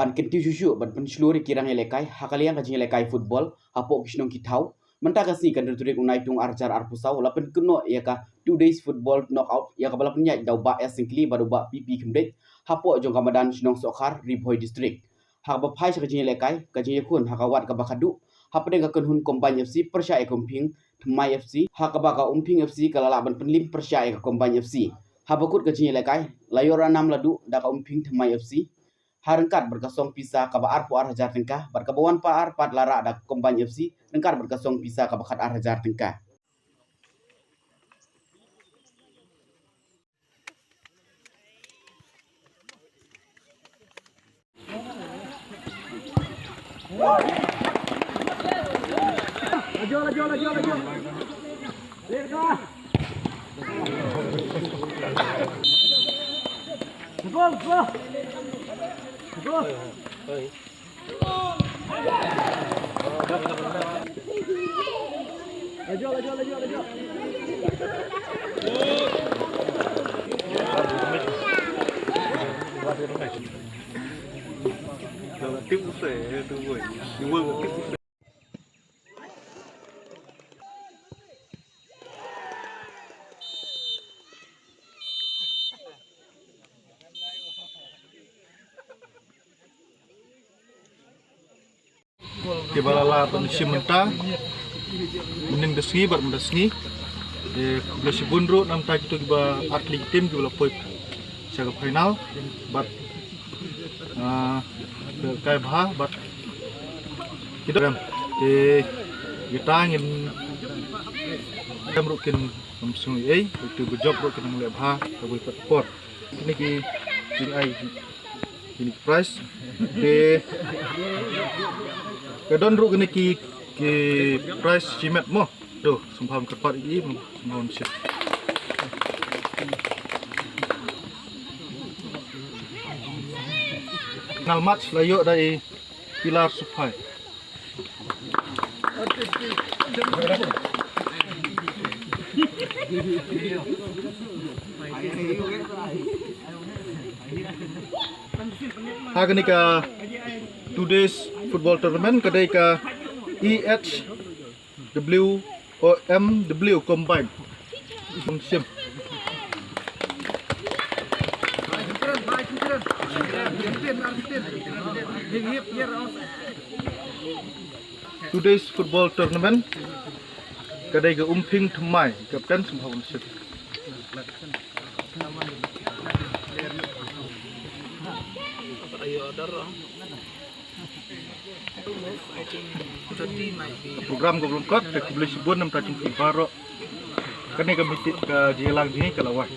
ban kenti juju ban penseluruh kirang elekai hakaliang kajing elekai football hapo kisnong kitau mentaka sini kan terturik unai tung arjar arpusau lapen kuno ya ka 2 days football knockout ya ka balap nyai dau ba singkli baru ba pipi kemdet hapo jong kamadan sinong sokhar riboy district hak ba phai kajing elekai kajing yakun hakawat ka bakadu hapde ka kunhun combine fc persya ekomping thmai fc hakaba ka umping fc kalala ban penlim persya ka combine fc habakut kajing elekai layora nam ladu da ka umping thmai fc harengkat berkasong pisah kaba arpo arhajar tengkah berkabawan pa arpat lara ada kombany FC rengkat berkasong pisah kaba khat arhajar tengkah laju Lirka Go. Laju. Tiếp usai tu boy. Dua tiếp usai. Di balala pensi mentah mending desngi bar mendesngi belas bunru nam tak itu ba atlet tim juga poi saga final bat kai bha bat kita ram kita ingin rukin samsung itu bejob rukin mulai bha kabul pot ini ki ini price kedon ru gini ki price cimet mo tuh sumpah kepat ini mohon siap ngal match layo dari pilar supai hari ini ka 2 days football tournament kedai ka EHWOMW combine musim today's football tournament kedai ke umping thmai kapten semua musim program ko belum kot ke boleh sebut nam tajung paro kan ni kami ke jelang ni kalawai